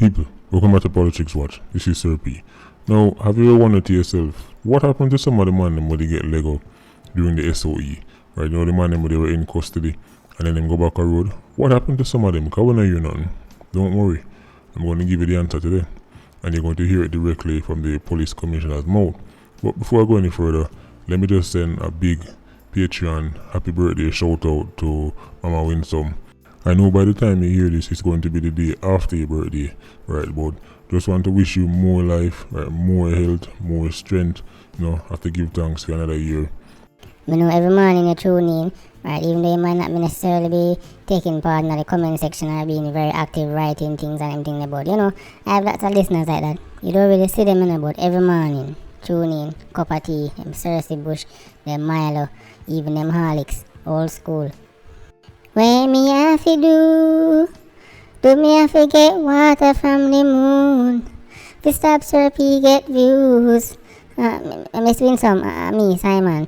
People, welcome back to Politricks Watch. This is Sir P. Now, have you ever wondered to yourself, what happened to some of the man them when they get Lego during the SOE? Right, you know the man them when they were in custody and then them go back a road? What happened to some of them? Because we don't hear nothing. Don't worry. I'm going to give you the answer today. And you're going to hear it directly from the police commissioner's mouth. But before I go any further, let me just send a big Patreon happy birthday shout out to Mama Winsome. I know by the time you hear this, it's going to be the day after your birthday, right? But just want to wish you more life, right? More health, more strength. You know, have to give thanks for another year. You know, every morning you tune in, right? Even though you might not necessarily be taking part in the comment section or being very active writing things and everything about, you know, I have lots of listeners like that. You don't really see them in about every morning. Tune in, cup of tea, them Cersei Bush, them Milo, even them Horlicks, old school. What me have to do me have to get water from the moon, to stop Sir P get views. Miss Winsome, me, Simon.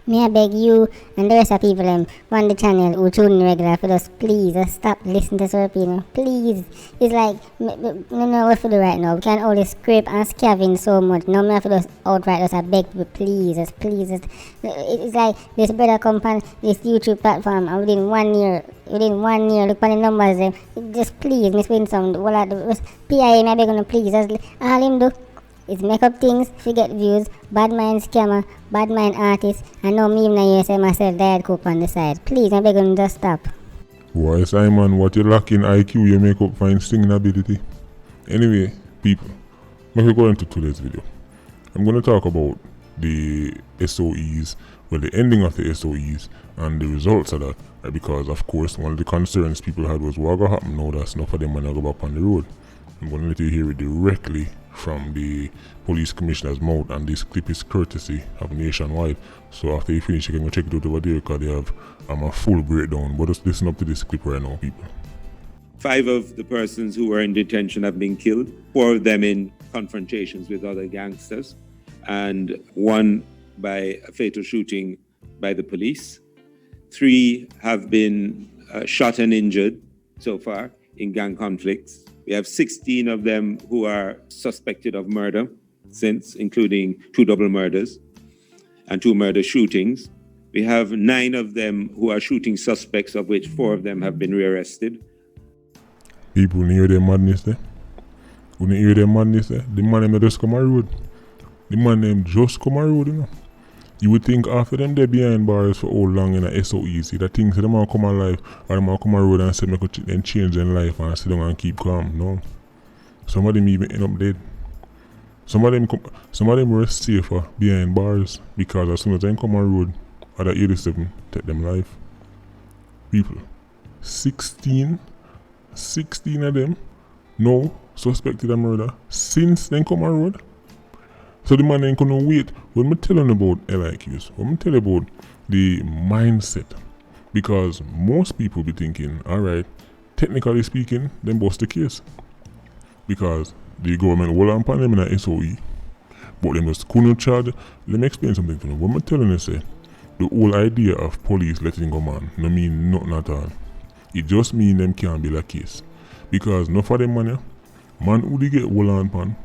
Me I beg you and the rest of people on the channel who tune in regular for us, please stop listening to Sir P, please. It's like, no know what to do right now. We can't only scrape and scavenge so much. No, me have to just outright just beg people, please. It's like this brother come on this YouTube platform and within 1 year, look at the numbers, just please, Miss Winsome, PIA, me I beg you, please. All him do is make up things to get views, bad mind scammer, bad mind artist, and now me even I say myself diet cook on the side. Please, I beg you just stop. Why, Simon, what you lack in IQ, you make up fine singing ability. Anyway, people, before we go into today's video, I'm going to talk about the SOEs, well, the ending of the SOEs and the results of that, right? Because, of course, one of the concerns people had was what going to happen now that's enough of them when I go back on the road. I'm going to let you hear it directly from the police commissioner's mouth, and this clip is courtesy of Nationwide. So after you finish, you can go check it out over there because they have a full breakdown. But just listen up to this clip right now, people. 5 of the persons who were in detention have been killed, 4 of them in confrontations with other gangsters, and 1 by a fatal shooting by the police. 3 have been shot and injured so far in gang conflicts. We have 16 of them who are suspected of murder since, including 2 double murders and 2 murder shootings. We have 9 of them who are shooting suspects, of which 4 of them have been rearrested. People, hear their madness there? When you hear their madness there? The man them just come on road. The man them just come on road, you know. You would think after them they're behind bars for how long in a SOE, see that things them all come alive, or them all come on road and say make them change their life and sit down and keep calm. No. Some of them even end up dead. Some of them were safer behind bars because as soon as they come on road, other 87 take them life. People, 16 of them no suspected of murder since they come on road. So the man ain't gonna wait. When me telling about LIQs, when me tell about the mindset, because most people be thinking, alright, technically speaking, them bust the case. Because the government will upon them in a SOE, but them just couldn't charge. Let me explain something to you. When me telling you, say, the whole idea of police letting go man, no mean nothing at all. It just mean them can't build a case. Because no for them man, man who they get hold on pan.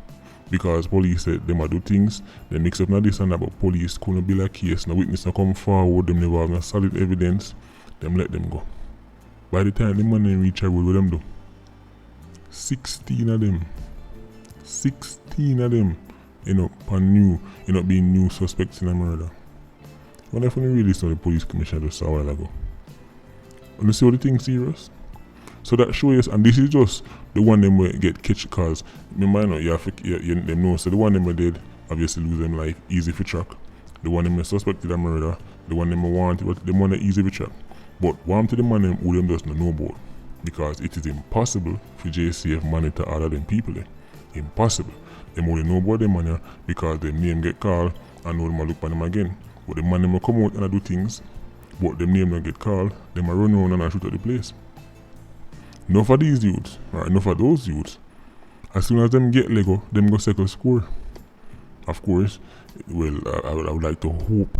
Because police said them a do things, they mix up na this and that, but police couldn't build a case, no witness no come forward, them never have no solid evidence, them let them go. By the time the man then reach a road, what them do? 16 of them end up being new suspects in a murder. When I finally really saw the police commissioner just a while ago. And you see what the thing serious? So that shows, and this is just the one them will get catch because remember them know. So the one them will dead, obviously lose them life, easy for track. The one them suspected of murder, the one them wanted, the one that easy for track. But one to the man them who them just know about, because it is impossible for JCF monitor all of them people there. Impossible. Them only know about them man because their name get called and know them look for them again. But the man them will come out and do things, but them name don't get called, them will run around and shoot at the place. Enough of these youths, or enough of those youths, as soon as them get Lego, them go settle score. Of course, well, I would like to hope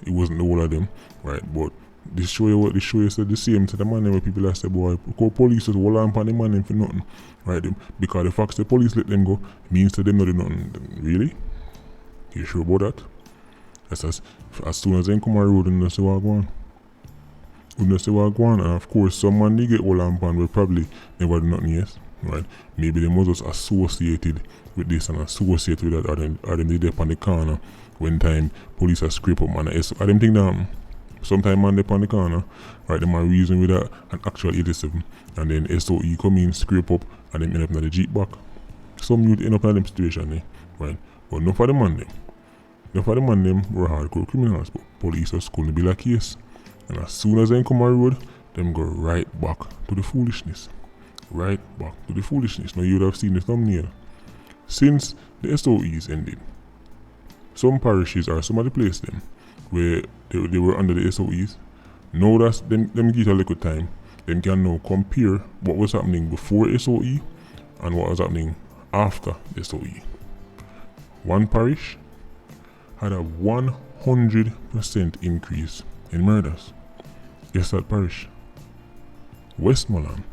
it wasn't the whole of them, right? But This show you said the same to the man where people are say, boy, police just hold on the man for nothing. Right? Because the fact the police let them go means to them not do nothing. Really? You sure about that? As soon as they come on the road and they say what go on. When they say what go on, and of course some man they get hold on will probably never do nothing, yes. Right? Maybe they must just associated with this and associated with that, or them they there on the corner when time police are scrape up man. I them think that sometime man they on the corner, right, them are reason with an actual 87 and then SOE come in, scrape up and then end up in the Jeep back. Some youth end up in them situation, right? But no for the man them were hardcore criminals, but police are going to be like case. And as soon as they come on the road, them go right back to the foolishness. Right back to the foolishness. Now you would have seen the thumbnail. Since the SOEs ended, some parishes or some of the places them where they were under the SOEs, now that them get a little time, them can now compare what was happening before SOE and what was happening after SOE. One parish had a 100% increase in murders. Guess that parish? Westmoreland.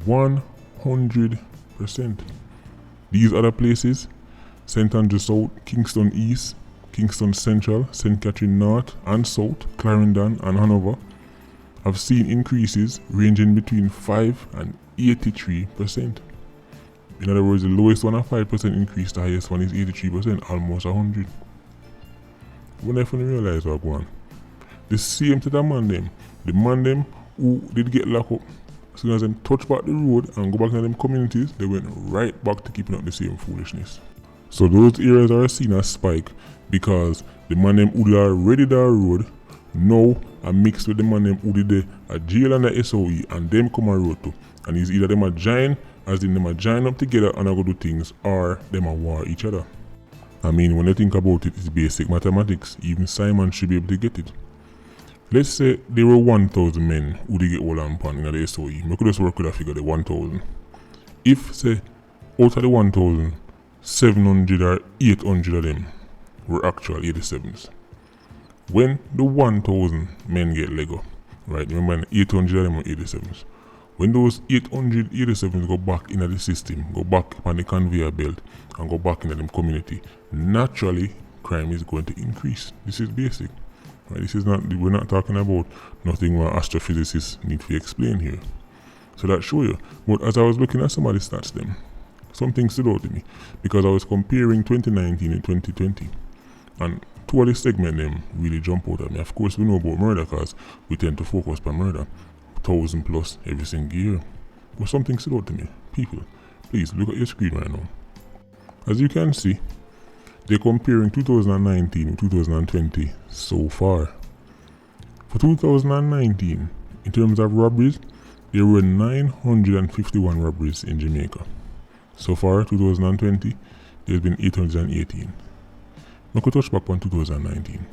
100%. These other places, St. Andrew South, Kingston East, Kingston Central, St. Catherine North and South, Clarendon and Hanover, have seen increases ranging between 5 and 83%. In other words, the lowest one a 5% increase, the highest one is 83%, almost 100. When I finally realize what going on, the same to the man them who did get locked up, as soon as them touch back the road and go back to them communities, they went right back to keeping up the same foolishness. So those areas are seen as spike because the man them who already the road now are mixed with the man them who did a jail and the SOE and them come on road too. And it's either them a giant, as in them a join up together and a go do things, or them a war each other. I mean, when you think about it, it's basic mathematics. Even Simon should be able to get it. Let's say there were 1,000 men who did get hold on pan in the SOE. We could just work with a figure, the 1,000. If, say, out of the 1,000, 700 or 800 of them were actual 87s. When the 1,000 men get Lego, right, remember 800 of them were 87s. When those 887s go back into the system, go back on the conveyor belt and go back into the community, naturally crime is going to increase. This is basic. Right? This is not, we're not talking about nothing where astrophysicists need to explain here. So that show you. But as I was looking at some of the stats them, something stood out to me because I was comparing 2019 and 2020. And two of the segments them really jump out at me. Of course we know about murder because we tend to focus on murder. 1,000 plus every single year. But something stood out to me. People, please look at your screen right now. As you can see, they're comparing 2019 and 2020 so far. For 2019, in terms of robberies, there were 951 robberies in Jamaica. So far, 2020, there's been 818. Now could touch back on 2019.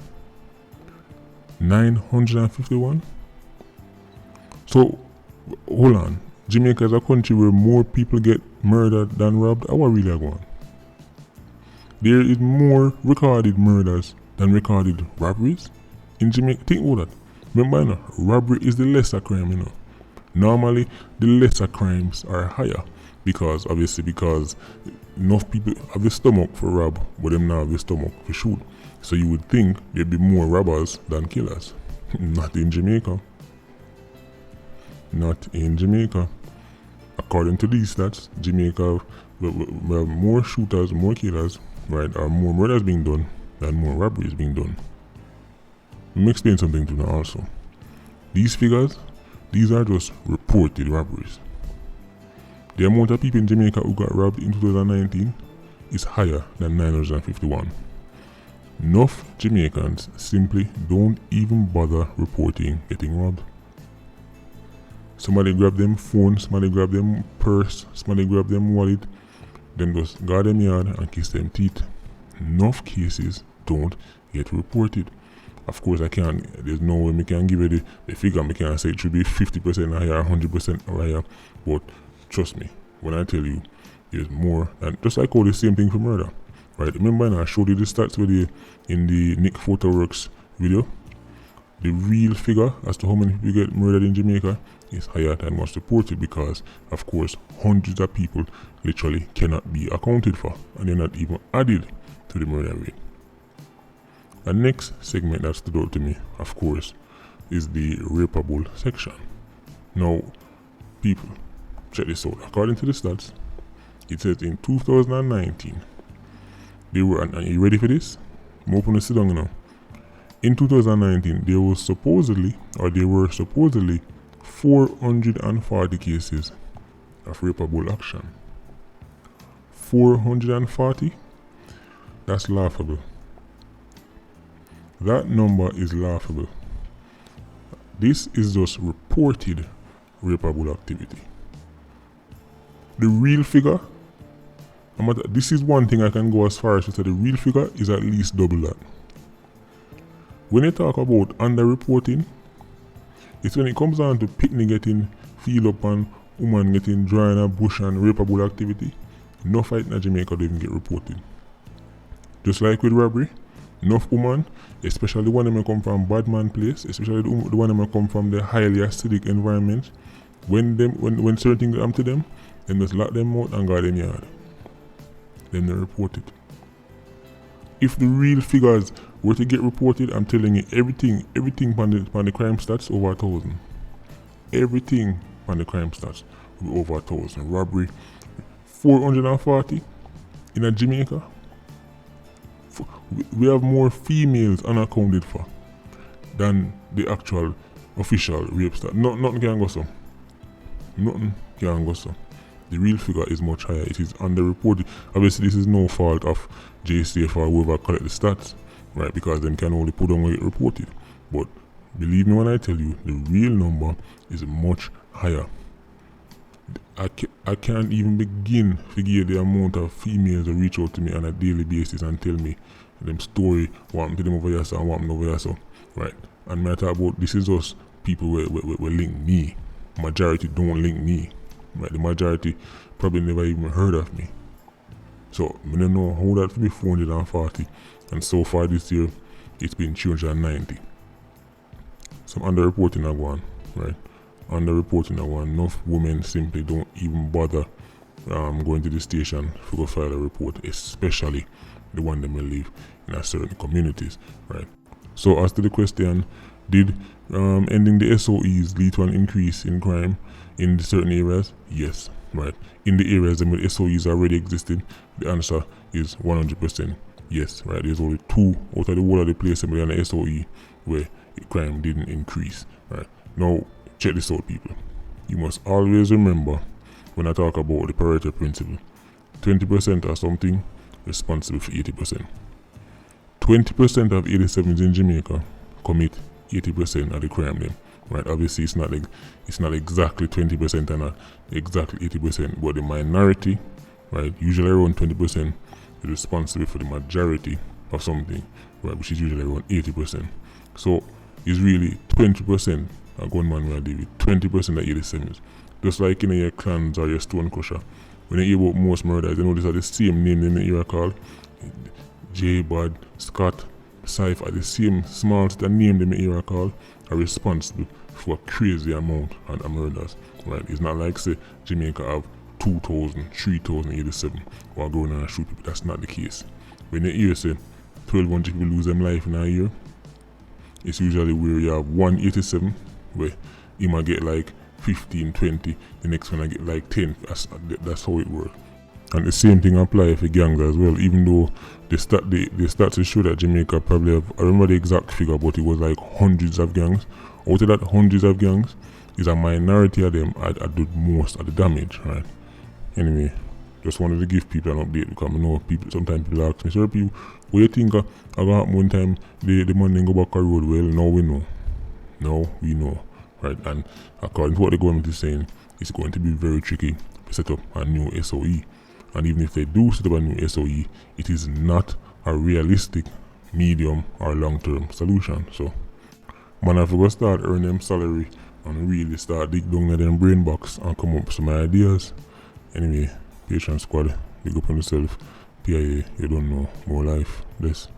951? So, hold on. Jamaica is a country where more people get murdered than robbed. How are we really going? There is more recorded murders than recorded robberies in Jamaica. Think about that. Remember, robbery is the lesser crime, Normally, the lesser crimes are higher because enough people have the stomach for rob, but them now have the stomach for shoot. So you would think there'd be more robbers than killers. Not in Jamaica. Not in Jamaica. According to these stats, Jamaica we have more shooters, more killers, right, or more murders being done than more robberies being done. Let me explain something to you now also. These figures, these are just reported robberies. The amount of people in Jamaica who got robbed in 2019 is higher than 951. Enough Jamaicans simply don't even bother reporting getting robbed. Somebody grab them phone, somebody grab them purse, somebody grab them wallet, then just guard them yard and kiss them teeth. Enough cases don't get reported. Of course there's no way I can give you the figure, I can't say it should be 50% higher, 100% higher, but trust me, when I tell you, there's more, and just like all the same thing for murder, right? Remember I showed you the stats with in the Nick Photoworks video? the real figure as to how many people get murdered in Jamaica is higher than what's reported because, of course, hundreds of people literally cannot be accounted for and they're not even added to the murder rate. The next segment that stood out to me, of course, is the rapeable section. Now, people, check this out. According to the stats, it says in 2019, they were, and are you ready for this? I'm open to sit down now. In 2019, there were supposedly 440 cases of rapeable action. 440? That's laughable. That number is laughable. This is just reported rapeable activity. The real figure, this is one thing I can go as far as to say the real figure is at least double that. When you talk about underreporting, it's when it comes down to picnic getting feel up and woman getting dry in a bush and rapeable activity, no fight in Jamaica don't even get reported. Just like with robbery, enough women, especially the one that may come from bad man place, especially the one that may come from the highly acidic environment, when certain things happen to them, they just lock them out and go them yard. Then they report it. If the real figures were to get reported, I'm telling you, everything on the crime stats over 1,000. Everything on the crime stats will be over 1,000. Robbery, 440 in a Jamaica. We have more females unaccounted for than the actual official rape stat. Nothing can go so. Nothing can go so. The real figure is much higher. It is underreported. Obviously, this is no fault of JCF or whoever collect the stats, right? Because them can only put on what it reported. But believe me when I tell you, the real number is much higher. I can't even begin to give the amount of females that reach out to me on a daily basis and tell me them story, what happened to them over here, so and what happened over here, so right. And I talk about this is just people will link me. Majority don't link me. Right, the majority probably never even heard of me. So I don't know how that to be 440, and so far this year it's been 390. Some underreporting are going, right? Underreporting are going. Enough women simply don't even bother going to the station to go file a report, especially the one that may live in a certain communities, right? So as to the question, did ending the SOEs lead to an increase in crime in certain areas? Yes, right. In the areas where the SOEs already existed, the answer is 100% yes, right. There's only 2 out of the whole of the place on the SOE where crime didn't increase, right. Now, check this out, people. You must always remember when I talk about the Pareto principle, 20% are something responsible for 80%. 20% of 87s in Jamaica commit 80% of the crime them. Right, obviously it's not exactly 20% and not exactly 80%, but the minority, right, usually around 20% is responsible for the majority of something, right, which is usually around 80%. So it's really 20% a gunman will deal with, 20% of 87s. Just like in your clans or your stone crusher, when you hear about most murders, you know these are the same name in the era called J. Bud, Scott, Syph are the same small name them in the era called are responsible for a crazy amount of murders, right? It's not like say Jamaica have 2,000, 3,087 who are going and shoot people. That's not the case. When you hear say 1,200 people lose their life in a year, it's usually where you have 187 where you might get like 15, 20, the next one I get like 10. That's how it works. And the same thing applies for gangs as well, even though the stats show that Jamaica probably have, I remember the exact figure, but it was like hundreds of gangs. Out of that hundreds of gangs, is a minority of them I do most of the damage, right? Anyway, just wanted to give people an update because I know sometimes people ask me, sir, people, what do you think I got happen one time the man didn't go back a road? Well, now we know. Now we know, right? And according to what the government is saying, it's going to be very tricky to set up a new SOE. And even if they do set up a new SOE, it is not a realistic medium or long-term solution. So, man, have to go start earning them salary and really start dig down in them brain box and come up with some ideas. Anyway, Patient Squad, big up on yourself. PIA, you don't know, more life, bless.